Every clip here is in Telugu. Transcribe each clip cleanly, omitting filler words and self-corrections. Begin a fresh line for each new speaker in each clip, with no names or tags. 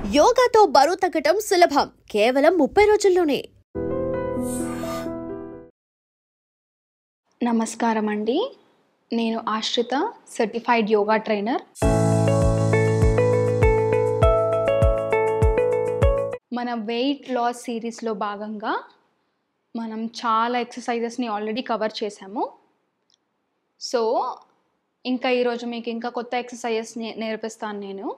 యోగాతో బరువు తగ్గటం సులభం కేవలం 30 రోజుల్లోనే.
నమస్కారం అండి, నేను ఆశ్రిత, సర్టిఫైడ్ యోగా ట్రైనర్. మన వెయిట్ లాస్ సిరీస్లో భాగంగా మనం చాలా ఎక్సర్సైజెస్ని ఆల్రెడీ కవర్ చేసాము. సో ఇంకా ఈరోజు మీకు ఇంకా కొత్త ఎక్సర్సైజెస్ నేర్పిస్తాను.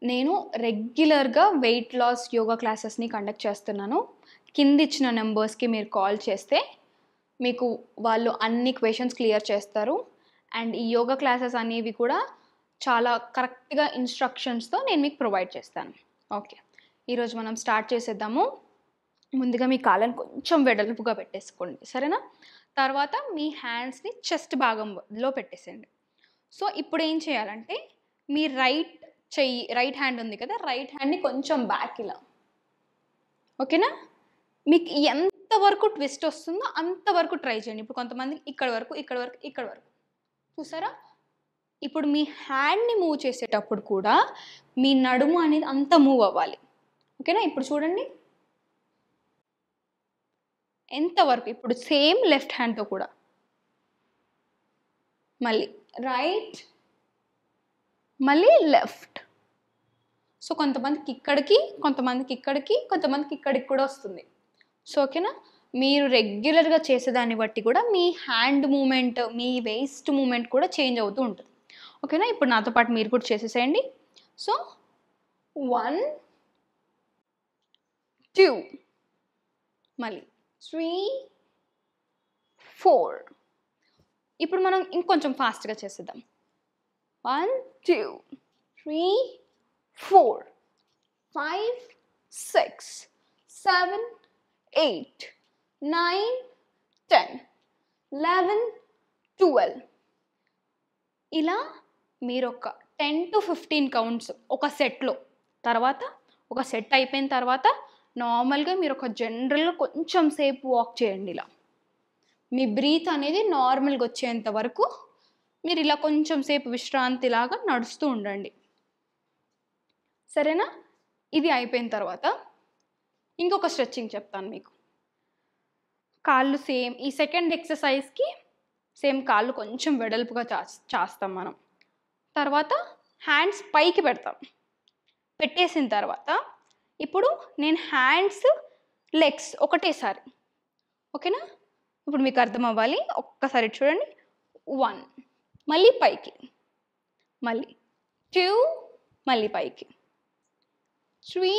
నేను రెగ్యులర్గా వెయిట్ లాస్ యోగా క్లాసెస్ని కండక్ట్ చేస్తున్నాను. కింద ఇచ్చిన నెంబర్స్కి మీరు కాల్ చేస్తే మీకు వాళ్ళు అన్ని క్వశ్చన్స్ క్లియర్ చేస్తారు. అండ్ ఈ యోగా క్లాసెస్ అనేవి కూడా చాలా కరెక్ట్గా ఇన్స్ట్రక్షన్స్తో నేను మీకు ప్రొవైడ్ చేస్తాను. ఓకే, ఈరోజు మనం స్టార్ట్ చేసేద్దాము. ముందుగా మీ కాళ్ళని కొంచెం వెడల్పుగా పెట్టేసుకోండి, సరేనా? తర్వాత మీ హ్యాండ్స్ని చెస్ట్ భాగంలో పెట్టేసేయండి. సో ఇప్పుడు ఏం చేయాలంటే మీ రైట్ హ్యాండ్ ఉంది కదా, రైట్ హ్యాండ్ని కొంచెం బ్యాక్ ఇలా, ఓకేనా? మీకు ఎంతవరకు ట్విస్ట్ వస్తుందో అంతవరకు ట్రై చేయండి. ఇప్పుడు కొంతమంది ఇక్కడ వరకు చూసారా? ఇప్పుడు మీ హ్యాండ్ని మూవ్ చేసేటప్పుడు కూడా మీ నడుము అనేది అంత మూవ్ అవ్వాలి, ఓకేనా? ఇప్పుడు చూడండి ఎంతవరకు. ఇప్పుడు సేమ్ లెఫ్ట్ హ్యాండ్తో కూడా మళ్ళీ రైట్, మళ్ళీ లెఫ్ట్. సో కొంతమందికి ఇక్కడికి, కొంతమందికి ఇక్కడికి కూడా వస్తుంది. సో ఓకేనా? మీరు రెగ్యులర్గా చేసేదాన్ని బట్టి కూడా మీ హ్యాండ్ మూమెంట్, మీ వేస్ట్ మూమెంట్ కూడా చేంజ్ అవుతూ ఉంటుంది, ఓకేనా? ఇప్పుడు నాతో పాటు మీరు కూడా చేసేసేయండి. సో 1 2 మళ్ళీ 3 4. ఇప్పుడు మనం ఇంకొంచెం ఫాస్ట్గా చేసేద్దాం. 1 2 3 4 5 6 7 8 9 10 11 12. ఇలా మీరు ఒక 10 to 15 కౌంట్స్ ఒక సెట్లో, తర్వాత ఒక సెట్ అయిపోయిన తర్వాత నార్మల్గా మీరు ఒక జనరల్గా కొంచెం సేపు వాక్ చేయండి. ఇలా మీ బ్రీత్ అనేది నార్మల్గా వచ్చేంత వరకు మీరు ఇలా కొంచెం సేపు విశ్రాంతిలాగా నడుస్తూ ఉండండి, సరేనా? ఇది అయిపోయిన తర్వాత ఇంకొక స్ట్రెచ్చింగ్ చెప్తాను మీకు. కాళ్ళు సేమ్ ఈ సెకండ్ ఎక్సర్సైజ్కి సేమ్ కాళ్ళు కొంచెం వెడల్పుగా చేస్తాం మనం. తర్వాత హ్యాండ్స్ పైకి పెడతాం. పెట్టేసిన తర్వాత ఇప్పుడు నేను హ్యాండ్స్ లెగ్స్ ఒకటేసారి, ఓకేనా? ఇప్పుడు మీకు అర్థం అవ్వాలి, ఒక్కసారి చూడండి. 1 మళ్ళీ పైకి, మళ్ళీ 2 మళ్ళీ పైకి, 3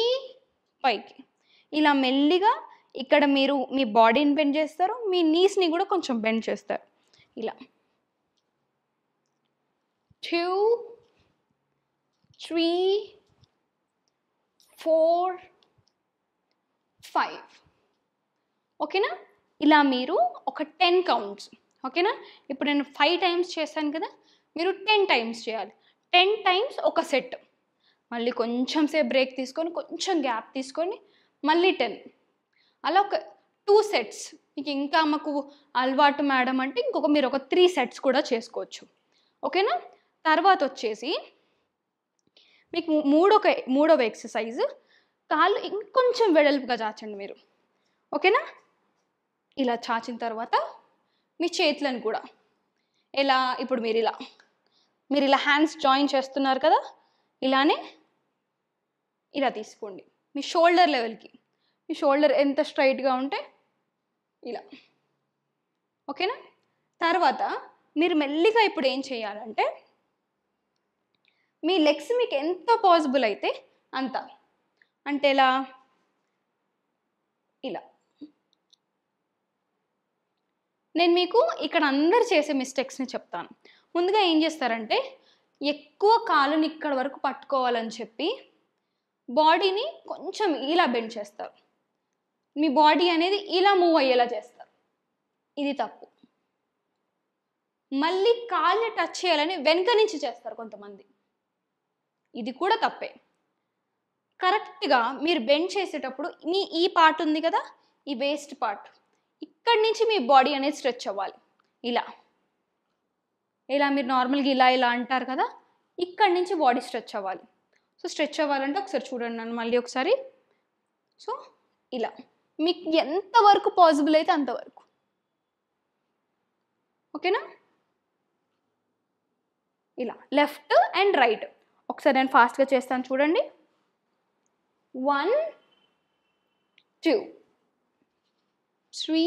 పైకి. ఇలా మెల్లిగా ఇక్కడ మీరు మీ బాడీని బెండ్ చేస్తారు, మీ నీస్ని కూడా కొంచెం బెండ్ చేస్తారు. ఇలా 2 3 4 5, ఓకేనా? ఇలా మీరు ఒక 10 కౌంట్స్, ఓకేనా? ఇప్పుడు నేను 5 టైమ్స్ చేశాను కదా, మీరు 10 టైమ్స్ చేయాలి. 10 టైమ్స్ ఒక సెట్. మళ్ళీ కొంచెం సేపు బ్రేక్ తీసుకొని, కొంచెం గ్యాప్ తీసుకొని మళ్ళీ 10. అలా ఒక 2 సెట్స్. మీకు ఇంకా మాకు అలవాటు మేడం అంటే మీరు ఒక 3 సెట్స్ కూడా చేసుకోవచ్చు, ఓకేనా? తర్వాత వచ్చేసి మీకు మూడవ ఎక్సర్సైజ్, కాళ్ళు ఇంకొంచెం వెడల్పుగా చాచండి మీరు, ఓకేనా? ఇలా చాచిన తర్వాత మీ చేతులను కూడా ఎలా, ఇప్పుడు మీరు ఇలా హ్యాండ్స్ జాయిన్ చేస్తున్నారు కదా, ఇలానే ఇలా తీసుకోండి మీ షోల్డర్ లెవెల్కి. మీ షోల్డర్ ఎంత స్ట్రైట్గా ఉంటే ఇలా, ఓకేనా? తర్వాత మీరు మెల్లిగా ఇప్పుడు ఏం చేయాలంటే మీ లెగ్స్ మీకు ఎంత పాసిబుల్ అయితే అంత, అంటే ఇలా నేను మీకు ఇక్కడ అందరు చేసే మిస్టేక్స్ని చెప్తాను. ముందుగా ఏం చేస్తారంటే ఎక్కువ కాలుని ఇక్కడ వరకు పట్టుకోవాలని చెప్పి బాడీని కొంచెం ఇలా బెండ్ చేస్తారు. మీ బాడీ అనేది ఇలా మూవ్ అయ్యేలా చేస్తారు. ఇది తప్పు. మళ్ళీ కాళ్ళని టచ్ చేయాలని వెనక నుంచి చేస్తారు కొంతమంది. ఇది కూడా తప్పే. కరెక్ట్గా మీరు బెండ్ చేసేటప్పుడు మీ ఈ పార్ట్ ఉంది కదా, ఈ వేస్ట్ పార్ట్, ఇక్కడి నుంచి మీ బాడీ అనేది స్ట్రెచ్ అవ్వాలి. ఇలా మీరు నార్మల్గా ఇలా అంటారు కదా, ఇక్కడి నుంచి బాడీ స్ట్రెచ్ అవ్వాలి. సో స్ట్రెచ్ అవ్వాలంటే ఒకసారి చూడండి నన్ను మళ్ళీ ఒకసారి. సో ఇలా మీకు ఎంతవరకు పాసిబుల్ అయితే అంతవరకు. ఓకేనా? ఇలా లెఫ్ట్ అండ్ రైట్ ఒకసారి నేను ఫాస్ట్గా చేస్తాను చూడండి. 1 2 3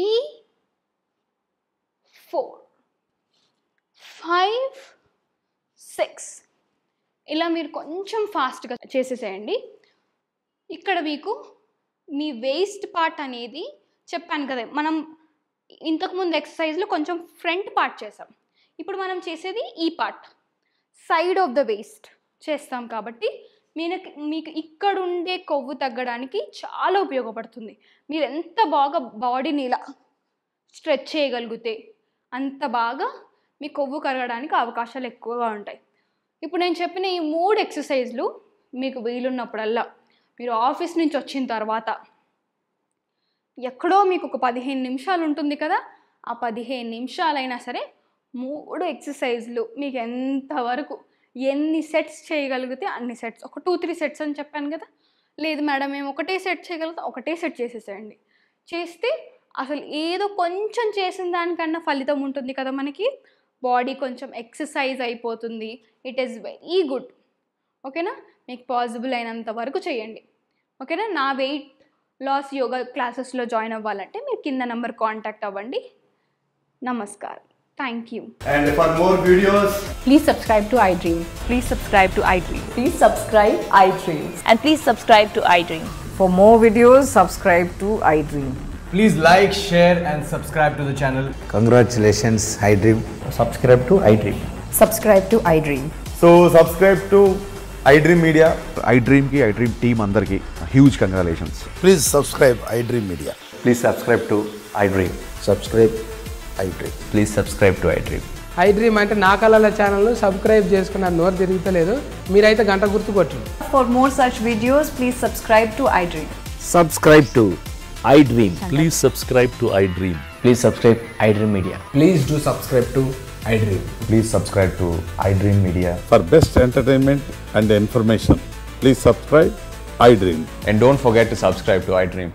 4 5 6 ఇలా మీరు కొంచెం ఫాస్ట్గా చేసేసేయండి. ఇక్కడ మీకు మీ వేస్ట్ పార్ట్ అనేది చెప్పాను కదా, మనం ఇంతకుముందు ఎక్సర్సైజ్లో కొంచెం ఫ్రంట్ పార్ట్ చేసాం. ఇప్పుడు మనం చేసేది ఈ part, side of the waste చేస్తాం. కాబట్టి మీకు ఇక్కడ ఉండే కొవ్వు తగ్గడానికి చాలా ఉపయోగపడుతుంది. మీరు ఎంత బాగా బాడీని ఇలా స్ట్రెచ్ చేయగలిగితే అంత బాగా మీ కొవ్వు కరగడానికి అవకాశాలు ఎక్కువగా ఉంటాయి. ఇప్పుడు నేను చెప్పిన ఈ 3 ఎక్సర్సైజ్లు మీకు వీలున్నప్పుడల్లా మీరు ఆఫీస్ నుంచి వచ్చిన తర్వాత ఎక్కడో మీకు ఒక 15 నిమిషాలు ఉంటుంది కదా, ఆ 15 నిమిషాలైనా సరే 3 ఎక్సర్సైజ్లు మీకు ఎంతవరకు ఎన్ని సెట్స్ చేయగలిగితే అన్ని సెట్స్, ఒక 2-3 సెట్స్ అని చెప్పాను కదా. లేదు మేడం మేము ఒకటే సెట్ చేయగలుగుతాం, ఒకటే సెట్ చేసేసేయండి. చేస్తే అసలు ఏదో కొంచెం చేసిన దానికన్నా ఫలితం ఉంటుంది కదా, మనకి బాడీ కొంచెం ఎక్సర్సైజ్ అయిపోతుంది. It is very good. ఓకేనా? మీకు పాసిబుల్ అయినంత వరకు చేయండి. ఓకేనా? నా వెయిట్ లాస్ యోగా క్లాసెస్లో జాయిన్ అవ్వాలంటే మీరు కింద నెంబర్ కాంటాక్ట్ అవ్వండి. నమస్కారం. Thank you.
And for more videos,
Please subscribe to iDream.
Please subscribe to iDream.
Please subscribe iDream.
And please subscribe to iDream.
For more videos, subscribe to iDream.
please like, share and subscribe to the channel.
Congratulations, iDream.
Subscribe to iDream.
Subscribe to iDream.
So subscribe to iDream Media.
iDream ki iDream team andarki huge congratulations.
Please subscribe iDream Media.
Please subscribe to iDream.
Subscribe iDream.
Please subscribe to iDream.
iDream అంటే నా కళల ఛానల్ సబ్స్క్రైబ్ చేసుకున్న నోరు తిరుగుతలేదు, మీరైతే గంట గుర్తు కొట్టండి.
For more such videos, please subscribe to iDream.
Subscribe to iDream.
Please subscribe to iDream.
Please subscribe iDream Media.
Please do subscribe to iDream.
Please subscribe to iDream Media.
For best entertainment and information, please subscribe iDream.
And don't forget to subscribe to iDream.